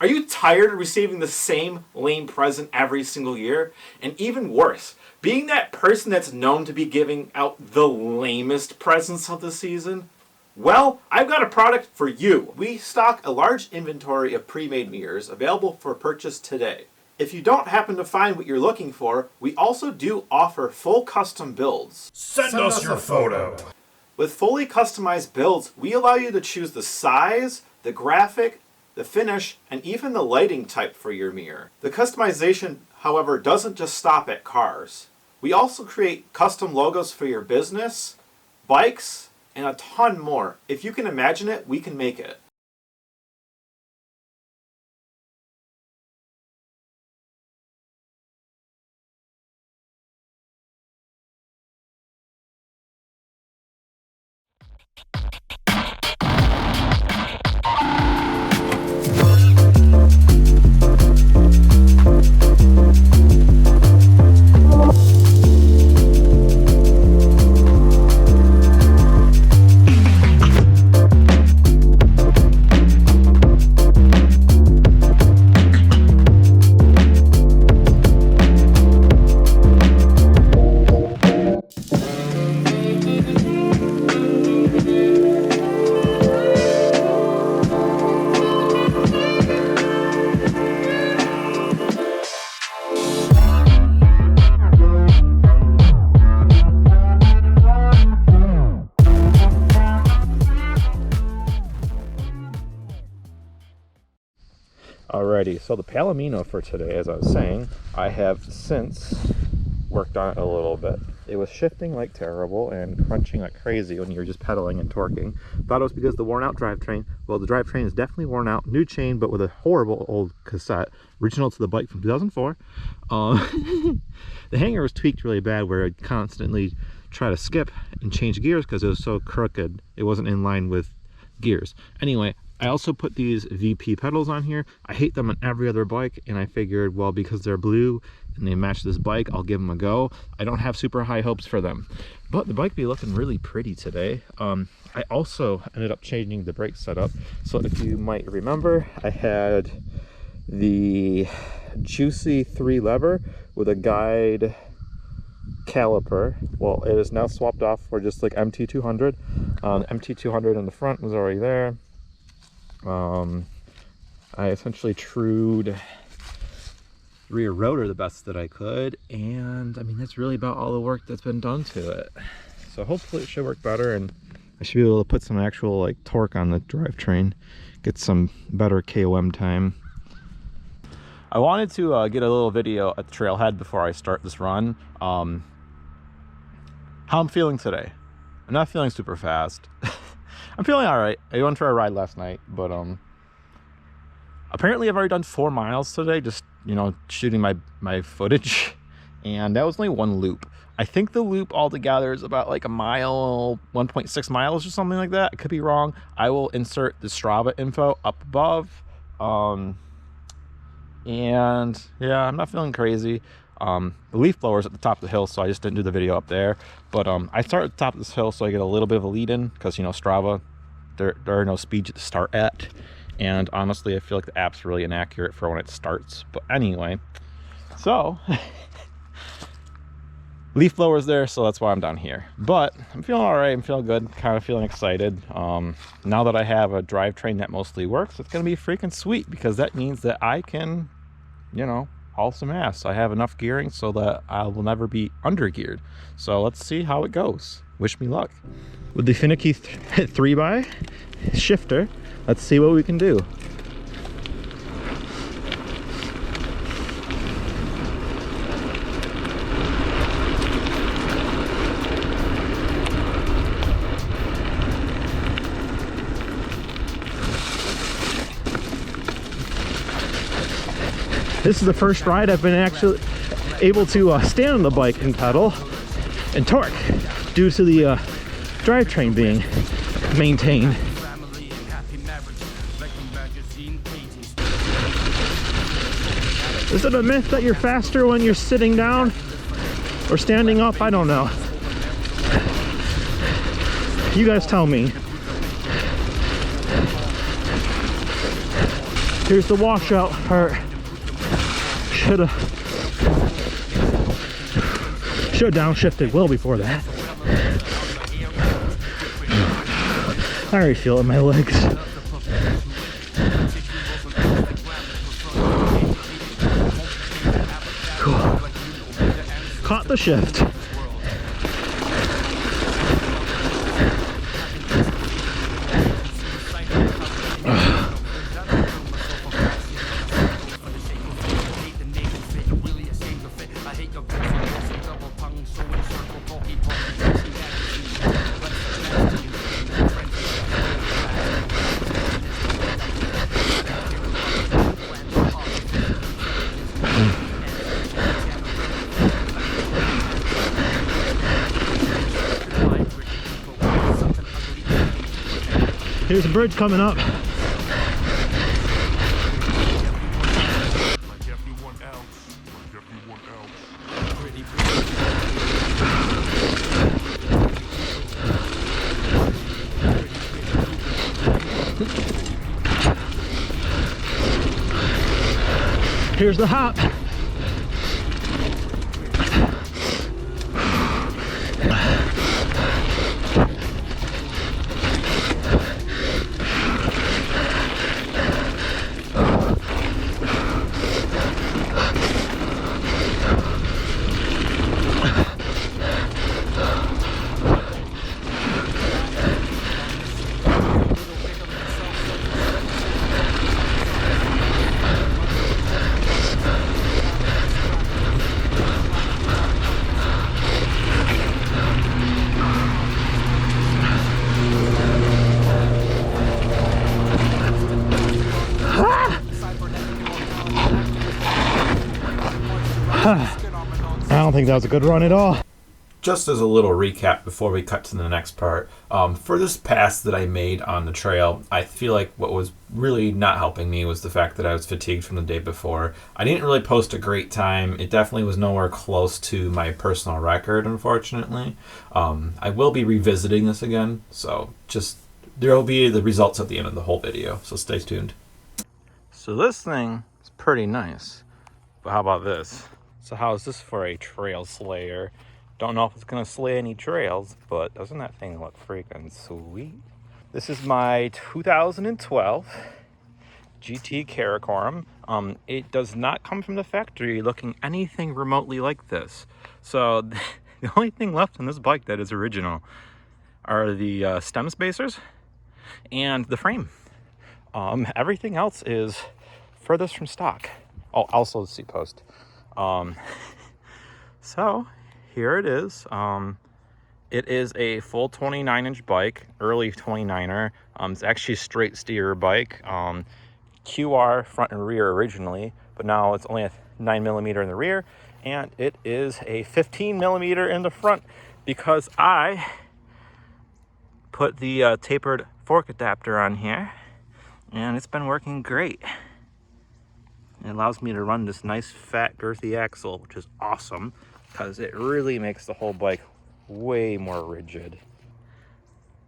Are you tired of receiving the same lame present every single year? And even worse, being that person that's known to be giving out the lamest presents of the season? Well, I've got a product for you. We stock a large inventory of pre-made mirrors available for purchase today. If you don't happen to find what you're looking for, we also do offer full custom builds. Send us your photo. With fully customized builds, we allow you to choose the size, the graphic, the finish, and even the lighting type for your mirror. The customization, however, doesn't just stop at cars. We also create custom logos for your business, bikes, and a ton more. If you can imagine it, we can make it. Alrighty, so the Palomino for today, as I was saying, I have since worked on it a little bit. It was shifting like terrible and crunching like crazy when you were just pedaling and torquing. Thought it was because of the worn out drivetrain. Well, the drivetrain is definitely worn out. New chain, but with a horrible old cassette, original to the bike from 2004. The hanger was tweaked really bad where I'd constantly try to skip and change gears because it was so crooked. It wasn't in line with gears. Anyway, I also put these VP pedals on here. I hate them on every other bike, and I figured, well, because they're blue and they match this bike, I'll give them a go. I don't have super high hopes for them, but the bike be looking really pretty today. I also ended up changing the brake setup. So if you might remember, I had the Juicy 3 lever with a guide caliper. Well, it is now swapped off for just like MT200. MT200 in the front was already there. I essentially trued rear rotor the best that I could, and I mean that's really about all the work that's been done to it. So hopefully it should work better, and I should be able to put some actual like torque on the drivetrain, get some better KOM time. I wanted to get a little video at the trailhead before I start this run. How I'm feeling today. I'm not feeling super fast. I'm feeling all right. I went for a ride last night, but apparently I've already done 4 miles today, just, you know, shooting my footage, and that was only one loop. I think the loop altogether is about like a mile, 1.6 miles or something like that. I could be wrong. I will insert the Strava info up above. And yeah, I'm not feeling crazy. The leaf blower's at the top of the hill, so I just didn't do the video up there. But I start at the top of this hill so I get a little bit of a lead in, because, you know, Strava, there are no speeds to start at. And honestly, I feel like the app's really inaccurate for when it starts. But anyway, so leaf blower's there, so that's why I'm down here. But I'm feeling all right. I'm feeling good, kind of feeling excited. Now that I have a drivetrain that mostly works, it's going to be freaking sweet, because that means that I can, you know, haul some ass. I have enough gearing so that I will never be under geared. So let's see how it goes. Wish me luck. With the finicky 3x shifter, let's see what we can do. This is the first ride I've been actually able to stand on the bike and pedal and torque due to the drivetrain being maintained. Is it a myth that you're faster when you're sitting down or standing up? I don't know. You guys tell me. Here's the washout part. Should have downshifted well before that. I already feel it in my legs. Cool. Caught the shift. Here's a bridge coming up. Here's the hop. I don't think that was a good run at all. Just as a little recap before we cut to the next part, for this pass that I made on the trail, I feel like what was really not helping me was the fact that I was fatigued from the day before. I didn't really post a great time. It definitely was nowhere close to my personal record, unfortunately. I will be revisiting this again, so there will be the results at the end of the whole video, so stay tuned. So this thing is pretty nice, but how about this? So how is this for a trail slayer? Don't know if it's gonna slay any trails, but doesn't that thing look freaking sweet? This is my 2012 GT Karakoram. It does not come from the factory looking anything remotely like this. So the only thing left on this bike that is original are the stem spacers and the frame. Everything else is furthest from stock. Oh, also the seat post. So here it is. It is a full 29-inch bike, early 29er. It's actually a straight steer bike. QR front and rear originally, but now it's only a 9mm in the rear, and it is a 15mm in the front because I put the tapered fork adapter on here, and it's been working great. It allows me to run this nice fat girthy axle, which is awesome because it really makes the whole bike way more rigid.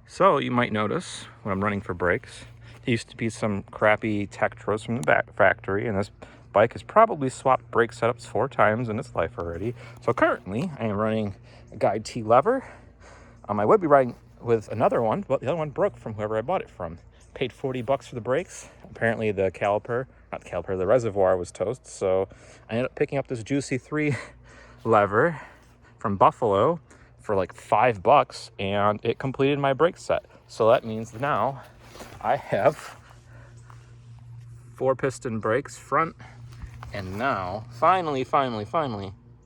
So you might notice when I'm running for brakes, there used to be some crappy Tektros from the back factory, and this bike has probably swapped brake setups 4 times in its life already. So currently I am running a Guide T lever. I would be riding with another one, but the other one broke from whoever I bought it from. Paid $40 for the brakes. Apparently the the reservoir was toast, so I ended up picking up this Juicy 3 lever from Buffalo for like $5, and it completed my brake set. So that means now I have 4-piston brakes front, and now finally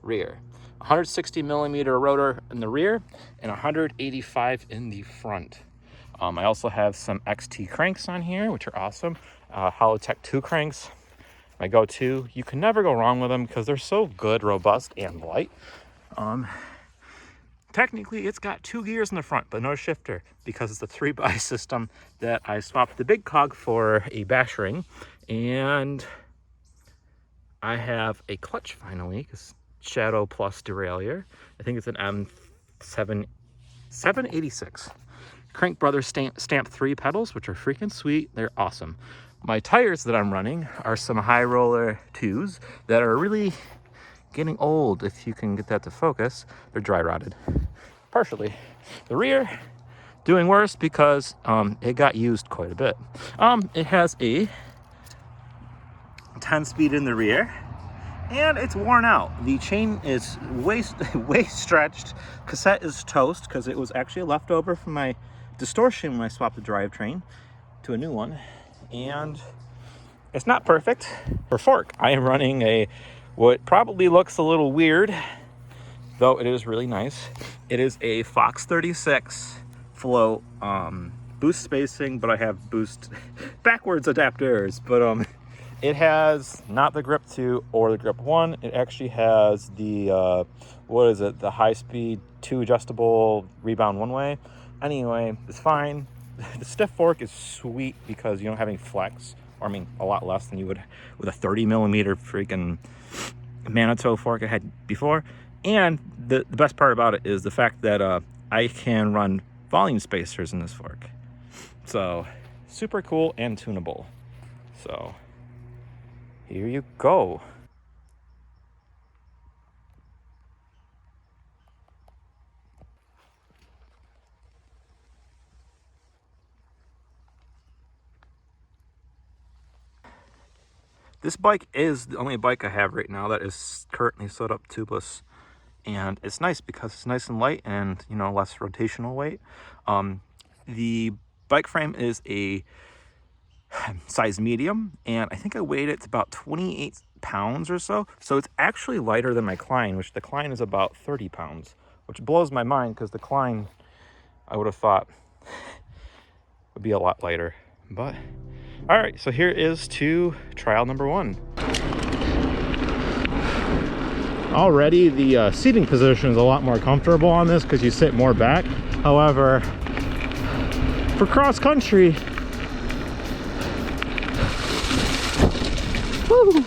rear. 160mm rotor in the rear and 185 in the front. I also have some XT cranks on here, which are awesome. Holotech 2 cranks, my go-to. You can never go wrong with them because they're so good, robust, and light. Technically, it's got 2 gears in the front, but no shifter because it's a 3-by system that I swapped the big cog for a bash ring. And I have a clutch finally, because Shadow Plus derailleur. I think it's an M786. Crank Brothers Stamp 3 pedals, which are freaking sweet. They're awesome. My tires that I'm running are some high roller 2s that are really getting old, if you can get that to focus. They're dry rotted, partially. The rear, doing worse because it got used quite a bit. It has a 10-speed in the rear, and it's worn out. The chain is way stretched. Cassette is toast because it was actually a leftover from my distortion when I swapped the drivetrain to a new one. And it's not perfect. For fork, I am running a what probably looks a little weird, though it is really nice. It is a Fox 36 float, boost spacing, but I have boost backwards adapters. But it has not the grip 2 or the grip 1. It actually has the what is it? The high speed 2 adjustable rebound one way. Anyway, it's fine. The stiff fork is sweet because you don't have any flex, or I mean a lot less than you would with a 30mm freaking Manitou fork I had before. And the best part about it is the fact that I can run volume spacers in this fork. So super cool and tunable. So here you go. This bike is the only bike I have right now that is currently set up tubeless, and it's nice because it's nice and light and, you know, less rotational weight. The bike frame is a size medium, and I think I weighed it to about 28 pounds or so. So it's actually lighter than my Klein, which the Klein is about 30 pounds, which blows my mind because the Klein I would have thought would be a lot lighter. But all right, so here is to trial number 1. Already the seating position is a lot more comfortable on this because you sit more back. However, for cross country, woo,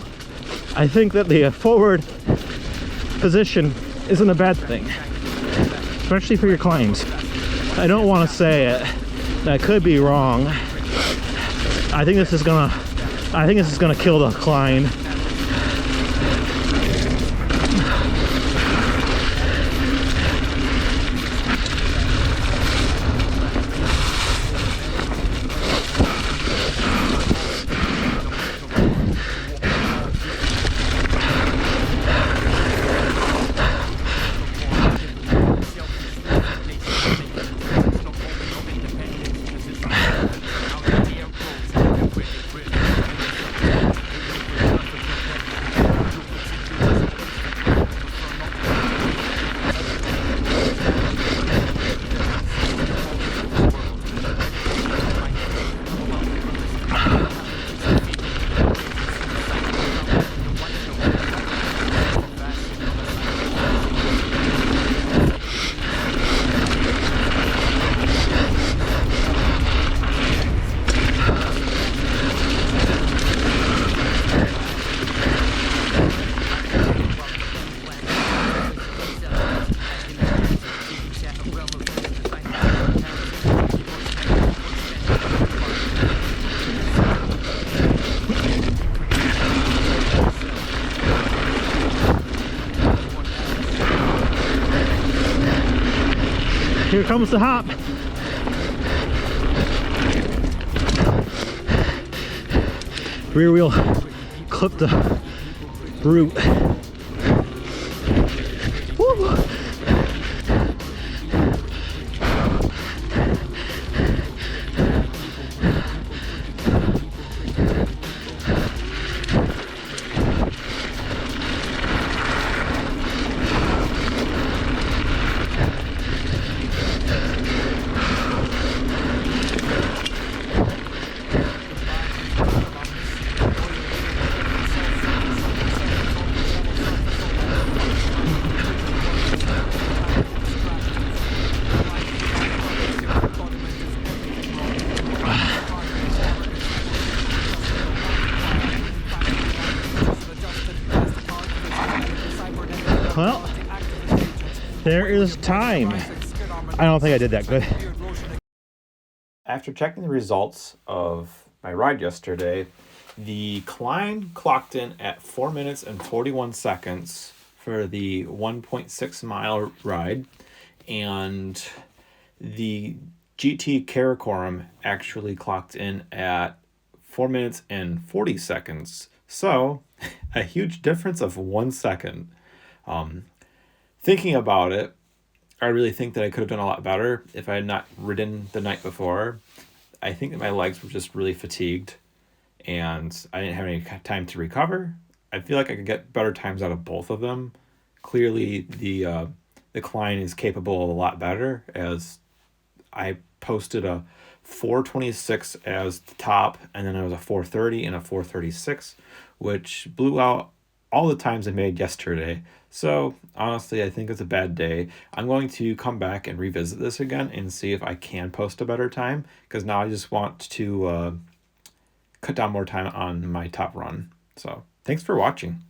I think that the forward position isn't a bad thing, especially for your climbs. I don't want to say it, I could be wrong. I think this is gonna kill the Klein. Here comes the hop. Rear wheel clip the root. Woo. Well, there is time. I don't think I did that good. After checking the results of my ride yesterday, the Klein clocked in at 4 minutes and 41 seconds for the 1.6 mile ride, and the GT Karakoram actually clocked in at 4 minutes and 40 seconds. So, a huge difference of 1 second. Thinking about it, I really think that I could have done a lot better if I had not ridden the night before. I think that my legs were just really fatigued and I didn't have any time to recover. I feel like I could get better times out of both of them. Clearly, the Klein is capable of a lot better, as I posted a 426 as the top, and then it was a 430 and a 436, which blew out all the times I made yesterday. So honestly, I think it's a bad day. I'm going to come back and revisit this again and see if I can post a better time, because now I just want to cut down more time on my top run. So thanks for watching.